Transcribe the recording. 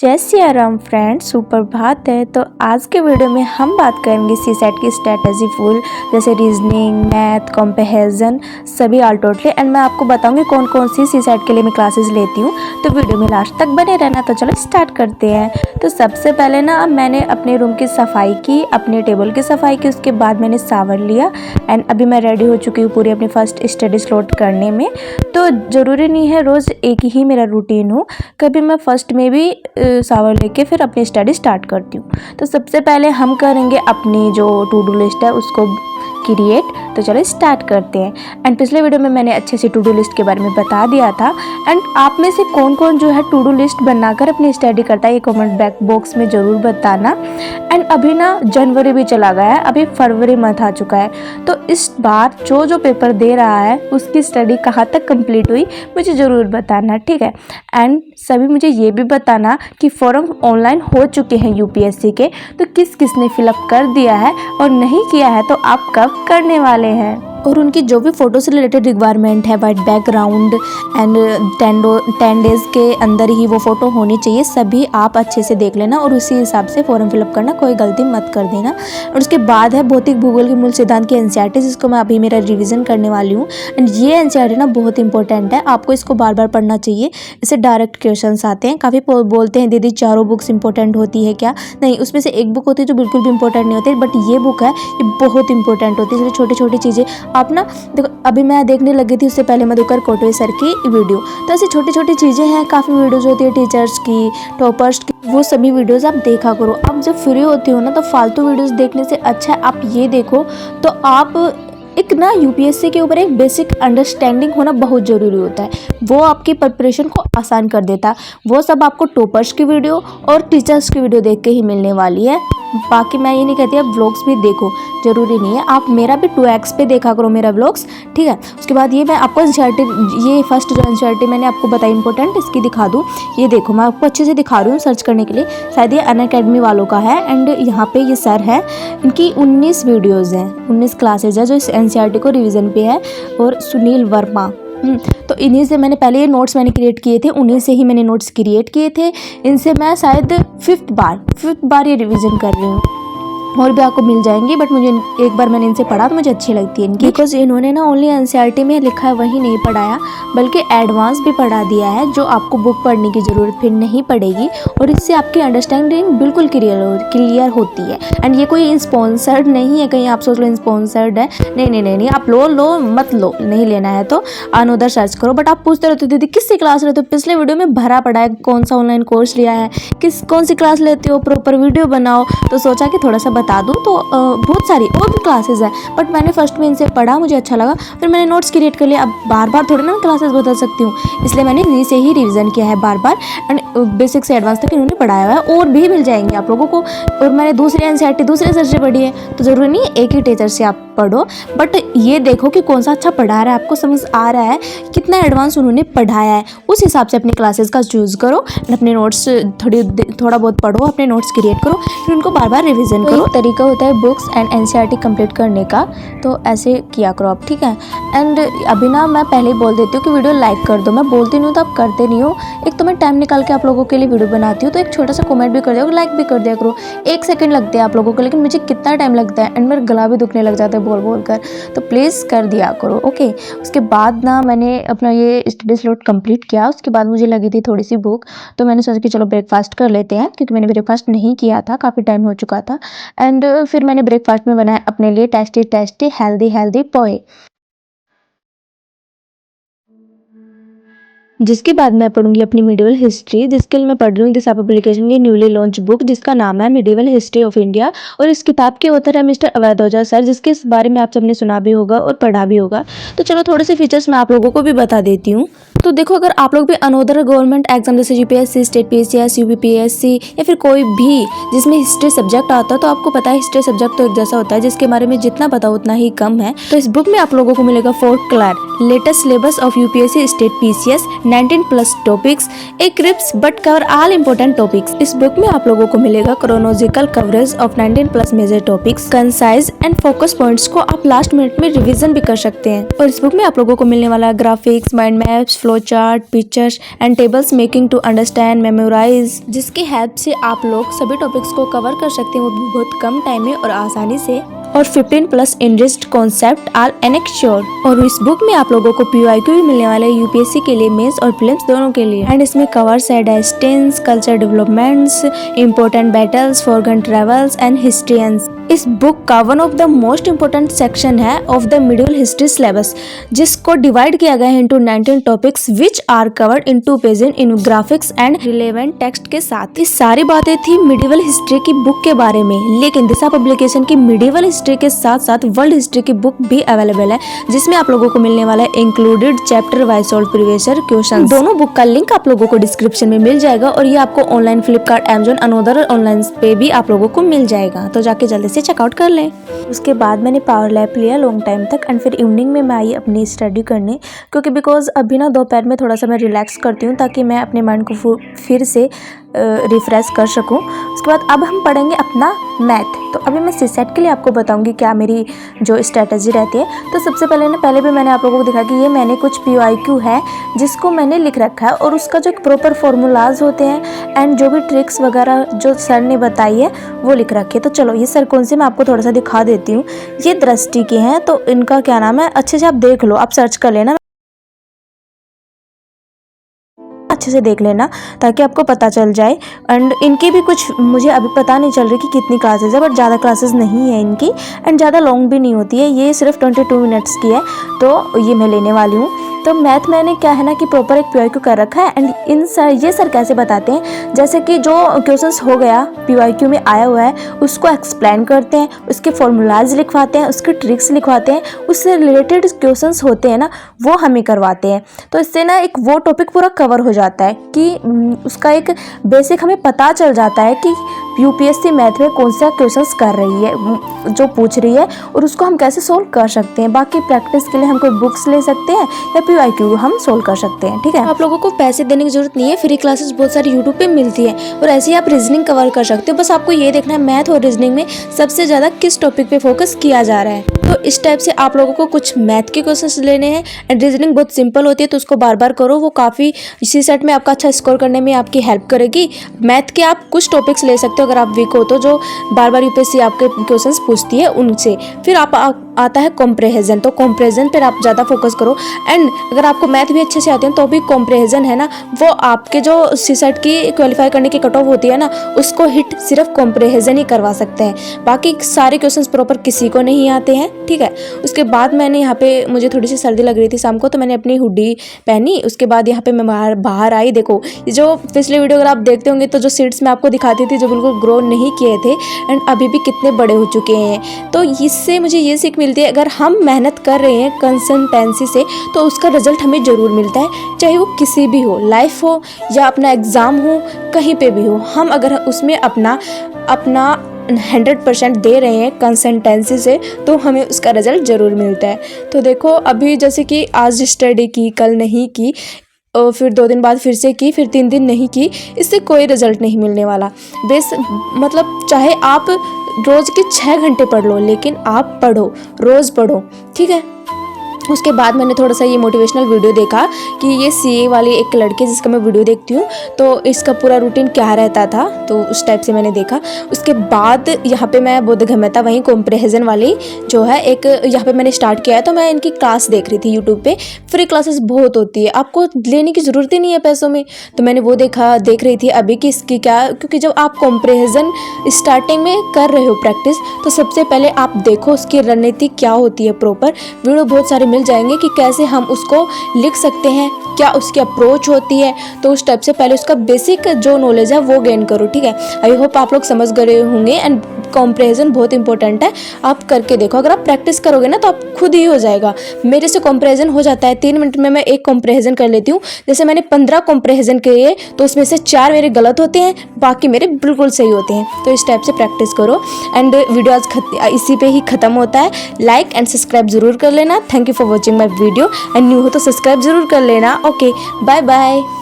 जय सिया राम फ्रेंड्स, सुप्रभात है। तो आज के वीडियो में हम बात करेंगे सीसेट की स्ट्रेटजी फुल, जैसे रीजनिंग, मैथ, कॉम्प्रिहेंशन सभी ऑल टोटली। एंड मैं आपको बताऊंगी कौन कौन सी सीसेट के लिए मैं क्लासेस लेती हूँ। तो वीडियो में लास्ट तक बने रहना। तो चलो स्टार्ट करते हैं। तो सबसे पहले ना मैंने अपने रूम की सफाई की, अपने टेबल की सफाई की, उसके बाद मैंने शावर लिया। एंड अभी मैं रेडी हो चुकी हूँ पूरी अपनी फर्स्ट स्टडी स्लॉट करने में। तो ज़रूरी नहीं है रोज़ एक ही मेरा रूटीन हो, कभी मैं फर्स्ट में भी शावर लेके फिर अपनी स्टडी स्टार्ट करती हूँ। तो सबसे पहले हम करेंगे अपनी जो टू डू लिस्ट है उसको क्रिएट। तो चलो स्टार्ट करते हैं। एंड पिछले वीडियो में मैंने अच्छे से टू डू लिस्ट के बारे में बता दिया था। एंड आप में से कौन कौन जो है टू डू लिस्ट बनाकर अपनी स्टडी करता है, ये कमेंट बॉक्स में ज़रूर बताना। एंड अभी ना जनवरी भी चला गया है, अभी फरवरी मंथ आ चुका है। तो इस बार जो पेपर दे रहा है उसकी स्टडी कहाँ तक कंप्लीट हुई मुझे ज़रूर बताना, ठीक है। एंड सभी मुझे ये भी बताना कि फॉर्म ऑनलाइन हो चुके हैं यूपीएससी के, तो किस किस ने फिलअप कर दिया है और नहीं किया है तो आप कब करने वाले हैं। और उनकी जो भी फ़ोटो से रिलेटेड रिक्वायरमेंट है, वाइट बैकग्राउंड एंड 10 डेज़ के अंदर ही वो फ़ोटो होनी चाहिए, सभी आप अच्छे से देख लेना और उसी हिसाब से फॉर्म फिलअप करना, कोई गलती मत कर देना। और उसके बाद है भौतिक भूगोल के मूल सिद्धांत की एनसीईआरटी, जिसको मैं अभी मेरा रिवीजन करने वाली हूँ। एंड ये एनसीईआरटी ना बहुत इंपॉर्टेंट है, आपको इसको बार बार पढ़ना चाहिए। इससे डायरेक्ट क्वेश्चन आते हैं। काफ़ी बोलते हैं दीदी चारों बुक्स इंपॉर्टेंट होती है क्या? नहीं, उसमें से एक बुक होती है जो बिल्कुल भी इंपॉर्टेंट नहीं होती, बट ये बुक है ये बहुत इंपॉर्टेंट होती है। इसलिए छोटी छोटी चीज़ें आप ना देखो, अभी मैं देखने लगी थी उससे पहले मधुकर कोटवे सर की वीडियो। तो ऐसी छोटी छोटी चीज़ें हैं, काफ़ी वीडियोज़ होती है टीचर्स की, टॉपर्स की, वो सभी वीडियोज़ आप देखा करो। आप जब फ्री होती हो ना तो फालतू वीडियोज़ देखने से अच्छा है आप ये देखो। तो आप एक ना यूपीएससी के ऊपर एक बेसिक अंडरस्टैंडिंग होना बहुत ज़रूरी होता है, वो आपकी प्रिपरेशन को आसान कर देता है। वो सब आपको टॉपर्स की वीडियो और टीचर्स की वीडियो देख के ही मिलने वाली है। बाकी मैं ये नहीं कहती आप व्लॉग्स भी देखो, ज़रूरी नहीं है, आप मेरा भी 2x पे देखा करो मेरा व्लॉग्स, ठीक है। उसके बाद ये मैं आपको एनसीईआरटी, ये फर्स्ट जो एनसीईआरटी मैंने आपको बताई इंपॉर्टेंट, इसकी दिखा दूँ। ये देखो मैं आपको अच्छे से दिखा रही हूँ सर्च करने के लिए, शायद ये अनअकैडमी वालों का है। एंड यहाँ पे ये सर है, इनकी 19 वीडियोज़ हैं, 19 क्लासेज है जो इस एनसीईआरटी को रिवीजन पे है। और सुनील वर्मा, तो इन्हीं से मैंने पहले ये नोट्स मैंने क्रिएट किए थे, उन्हीं से ही मैंने नोट्स क्रिएट किए थे। इनसे मैं शायद फिफ्थ बार ये रिवीजन कर रही हूँ। और भी आपको मिल जाएंगी, बट मुझे एक बार मैंने इनसे पढ़ा तो मुझे अच्छी लगती है इनकी, बिकॉज इन्होंने ना ओनली एनसीईआरटी में लिखा है वही नहीं पढ़ाया, बल्कि एडवांस भी पढ़ा दिया है, जो आपको बुक पढ़ने की ज़रूरत फिर नहीं पड़ेगी। और इससे आपकी अंडरस्टैंडिंग बिल्कुल क्लियर होती है। एंड ये कोई स्पॉन्सर्ड नहीं है, कहीं आप सोच लो स्पॉन्सर्ड है, नहीं, आप लो मत लो, नहीं लेना है तो अनदर सर्च करो। बट आप पूछते रहते हो दीदी किससे क्लास लेते हो, पिछले वीडियो में भरा पड़ा है कौन सा ऑनलाइन कोर्स लिया है, कौन सी क्लास लेते हो, प्रॉपर वीडियो बनाओ। तो सोचा कि थोड़ा सा बता दूं। तो बहुत सारी और भी क्लासेस हैं, बट मैंने फर्स्ट में इनसे पढ़ा, मुझे अच्छा लगा, फिर मैंने नोट्स क्रिएट कर लिया। अब बार बार थोड़ी ना क्लासेस बता सकती हूँ, इसलिए मैंने इन्हीं से ही रिवीजन किया है बार बार। एंड बेसिक से एडवांस तक इन्होंने पढ़ाया हुआ है, और भी मिल जाएंगे आप लोगों को। और मैंने दूसरी एनसीईआरटी दूसरे सर से पढ़ी है, तो ज़रूरी नहीं एक ही टीचर से आप पढ़ो, बट ये देखो कि कौन सा अच्छा पढ़ा रहा है, आपको समझ आ रहा है, कितना एडवांस उन्होंने पढ़ाया है, उस हिसाब से अपनी क्लासेस का चूज़ करो। अपने नोट्स थोड़ा बहुत पढ़ो, अपने नोट्स क्रिएट करो, फिर उनको बार बार रिवीजन करो। तरीका होता है बुक्स एंड एनसीईआरटी कंप्लीट करने का, तो ऐसे किया करो आप, ठीक है। एंड अभी ना मैं पहले ही बोल देती हूँ कि वीडियो लाइक कर दो, मैं बोलती नहीं हूँ तो आप करते नहीं हो। एक तो मैं टाइम निकाल के आप लोगों के लिए वीडियो बनाती हूँ, तो एक छोटा सा कमेंट भी कर दिया करो, लाइक भी कर दिया करो। 1 सेकंड लगते हैं आप लोगों को, लेकिन मुझे कितना टाइम लगता है, एंड मेरा गला भी दुखने लग जाता है बोल कर, तो प्लीज़ कर दिया करो, ओके। उसके बाद ना मैंने अपना ये स्टडी स्लॉट कंप्लीट किया। उसके बाद मुझे लगी थी थोड़ी सी भूख, तो मैंने सोचा कि चलो ब्रेकफास्ट कर लेते हैं, क्योंकि मैंने ब्रेकफास्ट नहीं किया था, काफ़ी टाइम हो चुका था। एंड फिर मैंने ब्रेकफास्ट में बनाया अपने लिए टेस्टी हेल्दी पोहे, जिसके बाद मैं पढ़ूंगी अपनी मिडिवल हिस्ट्री, जिसके लिए मैं पढ़ रही हूँ दिशा पब्लिकेशन की न्यूली लॉन्च बुक, जिसका नाम है मिडिवल हिस्ट्री ऑफ इंडिया। और इस किताब के ऑथर है मिस्टर अवैध ओझा सर, जिसके इस बारे में आप सबने सुना भी होगा और पढ़ा भी होगा। तो चलो थोड़े से फीचर्स मैं आप लोगों को भी बता देती हूँ। तो देखो, अगर आप लोग भी अनदर गवर्नमेंट एग्जाम जैसे यूपीएससी, स्टेट पीसीएस, यूपीपीएससी या फिर कोई भी जिसमें हिस्ट्री सब्जेक्ट आता है, तो आपको पता है हिस्ट्री सब्जेक्ट तो एक जैसा होता है, जिसके बारे में जितना पता उतना ही कम है। तो इस बुक में आप लोगों को मिलेगा 4 clear latest syllabus of UPSC, state PCS, 19+ topics, एक crisp but cover all important topics. इस बुक में आप लोगों को मिलेगा chronological coverage of 19+ major topics, concise and focus points को आप लास्ट मिनट में रिवीजन भी कर सकते हैं। और इस बुक में आप लोगों को मिलने वाला graphics, mind maps, flow chart, pictures and tables making to understand, memorise, जिसकी हेल्प से आप लोग सभी टॉपिक्स को कवर कर सकते हैं वो भी बहुत कम टाइम में और आसानी से। और 15+ इनरिच्ड कॉन्सेप्ट आर एनेक्श्योर्ड। और इस बुक में आप लोगों को PYQ भी मिलने वाला है यूपीएससी के लिए, मेंस और प्रीलिम्स दोनों के लिए। एंड इसमें कवर्स है dynasties, culture developments, important battles, foreign travels and historians. इस बुक का one of the most important section है of the medieval history syllabus, जिसको डिवाइड किया गया है into 19 topics which are covered in 2 pages in graphics and relevant text के साथ। इस सारी बातें थी मिडिवल हिस्ट्री की बुक के बारे में, लेकिन दिशा पब्लिकेशन की मिडिवल हिस्ट्री के साथ साथ वर्ल्ड हिस्ट्री की बुक भी अवेलेबल है, जिसमें आप लोगों को मिलने वाला है included chapter wise solve previous year question. दोनों बुक का लिंक आप लोगों को डिस्क्रिप्शन में मिल जाएगा और ये आपको online Flipkart, Amazon, another online पे भी आप लोगों को मिल जाएगा, तो जाके जल्दी से चेकआउट कर लें। उसके बाद मैंने पावर लैप लिया लॉन्ग टाइम तक एंड फिर इवनिंग में मैं आई अपनी स्टडी करने, क्योंकि बिकॉज अभी ना दोपहर में थोड़ा सा मैं रिलैक्स करती हूँ ताकि मैं अपने माइंड को फिर से रिफ्रेश कर सकूं। उसके बाद अब हम पढ़ेंगे अपना मैथ। तो अभी मैं सीसेट के लिए आपको बताऊंगी क्या मेरी जो स्ट्रेटजी रहती है। तो सबसे पहले भी मैंने आप लोगों को दिखा कि ये मैंने कुछ PYQ है जिसको मैंने लिख रखा है और उसका जो एक प्रॉपर फॉर्मूलाज होते हैं एंड जो भी ट्रिक्स वगैरह जो सर ने बताई है वो लिख रखी है। तो चलो ये सर कौन से मैं आपको थोड़ा सा दिखा देती हूँ। ये दृष्टि के हैं, तो इनका क्या नाम है अच्छे से आप देख लो, आप सर्च कर लेना, अच्छे से देख लेना ताकि आपको पता चल जाए। एंड इनकी भी कुछ मुझे अभी पता नहीं चल रही कि कितनी क्लासेस है, बट ज़्यादा क्लासेस नहीं है इनकी एंड ज़्यादा लॉन्ग भी नहीं होती है, ये सिर्फ 22 मिनट्स की है, तो ये मैं लेने वाली हूँ। तो मैथ मैंने क्या है ना कि प्रॉपर एक PYQ कर रखा है एंड ये सर कैसे बताते हैं, जैसे कि जो क्वेश्चंस हो गया PYQ में आया हुआ है उसको एक्सप्लेन करते हैं, उसके फॉर्मूलाज लिखवाते हैं, उसके ट्रिक्स लिखवाते हैं, उससे रिलेटेड क्वेश्चंस होते हैं ना वो हमें करवाते हैं। तो इससे ना एक वो टॉपिक पूरा कवर हो जाता है कि उसका एक बेसिक हमें पता चल जाता है कि UPSC मैथ में कौन सा क्वेश्चंस कर रही है, जो पूछ रही है, और उसको हम कैसे सोल्व कर सकते हैं। बाकी प्रैक्टिस के लिए हम कोई बुक्स ले सकते हैं या PYQ हम सोल्व कर सकते हैं, ठीक है। आप लोगों को पैसे देने की जरूरत नहीं है, फ्री क्लासेस बहुत सारी यूट्यूब पे मिलती है और ऐसे ही आप रीजनिंग कवर कर सकते हो। बस आपको ये देखना है मैथ और रीजनिंग में सबसे ज़्यादा किस टॉपिक पे फोकस किया जा रहा है। तो इस टाइप से आप लोगों को कुछ मैथ के क्वेश्चंस लेने हैं एंड रीजनिंग बहुत सिंपल होती है, तो उसको बार बार करो, वो काफ़ी इसी सेट में आपका अच्छा स्कोर करने में आपकी हेल्प करेगी। मैथ के आप कुछ टॉपिक्स ले सकते हो अगर आप वीक हो तो, जो बार बार UPSC आपके क्वेश्चंस पूछती है उनसे। फिर आता है कॉम्प्रहेजन, तो कॉम्प्रहेजन पर आप ज़्यादा फोकस करो। एंड अगर आपको मैथ भी अच्छे से आते हैं तो भी कॉम्प्रहेजन है ना, वो आपके जो सीसेट की क्वालिफाई करने की कट ऑफ होती है ना उसको हिट सिर्फ कॉम्प्रहेजन ही करवा सकते हैं, बाकी सारे क्वेश्चंस प्रॉपर किसी को नहीं आते हैं, ठीक है। उसके बाद मैंने यहाँ पे मुझे थोड़ी सी सर्दी लग रही थी शाम को, तो मैंने अपनी हुडी पहनी। उसके बाद यहाँ पे मैं बाहर आई। देखो जो पिछले वीडियो अगर आप देखते होंगे तो जो सीड्स मैं आपको दिखाती थी जो बिल्कुल ग्रो नहीं किए थे एंड अभी भी कितने बड़े हो चुके हैं। तो इससे मुझे ये सीख मिलती है अगर हम मेहनत कर रहे हैं कंसिस्टेंसी से तो उसका रिजल्ट हमें ज़रूर मिलता है, चाहे वो किसी भी हो, लाइफ हो या अपना एग्ज़ाम हो, कहीं पे भी हो। हम अगर उसमें अपना 100% दे रहे हैं कंसिस्टेंसी से तो हमें उसका रिजल्ट ज़रूर मिलता है। तो देखो अभी जैसे कि आज स्टडी की, कल नहीं की, फिर 2 दिन बाद फिर से की, फिर 3 दिन नहीं की, इससे कोई रिजल्ट नहीं मिलने वाला। मतलब चाहे आप रोज़ के 6 घंटे पढ़ लो, लेकिन आप पढ़ो, रोज़ पढ़ो, ठीक है। उसके बाद मैंने थोड़ा सा ये मोटिवेशनल वीडियो देखा कि ये CA वाली एक लड़की जिसका मैं वीडियो देखती हूँ तो इसका पूरा रूटीन क्या रहता था, तो उस टाइप से मैंने देखा। उसके बाद यहाँ पे मैं बोधगम्यता वहीं कॉम्प्रहेजन वाली जो है एक यहाँ पे मैंने स्टार्ट किया है, तो मैं इनकी क्लास देख रही थी यूट्यूब पे। फ्री क्लासेस बहुत होती है, आपको लेने की ज़रूरत ही नहीं है पैसों में, तो मैंने वो देख रही थी अभी कि इसकी क्या, क्योंकि जब आप कॉम्प्रहेजन स्टार्टिंग में कर रहे हो प्रैक्टिस तो सबसे पहले आप देखो उसकी रणनीति क्या होती है। प्रॉपर वीडियो बहुत सारे मिल जाएंगे कि कैसे हम उसको लिख सकते हैं, क्या उसकी अप्रोच होती है, तो उस टाइप से पहले उसका बेसिक जो नॉलेज है वो गेन करो, ठीक है। आई होप आप लोग समझ गए होंगे। एंड कॉम्प्रहेजन बहुत इंपॉर्टेंट है, आप करके देखो, अगर आप प्रैक्टिस करोगे ना तो आप खुद ही हो जाएगा। मेरे से कॉम्प्रहेजन हो जाता है, 3 मिनट में मैं एक कॉम्प्रहेजन कर लेती हूँ। जैसे मैंने 15 कॉम्प्रहेजन किए तो उसमें से 4 मेरे गलत होते हैं, बाकी मेरे बिल्कुल सही होते हैं। तो इस टाइप से प्रैक्टिस करो। एंड वीडियो आज इसी पे ही ख़त्म होता है। लाइक एंड सब्सक्राइब जरूर कर लेना। Thank you for watching my video and new हो तो सब्सक्राइब जरूर कर लेना। Okay, bye bye.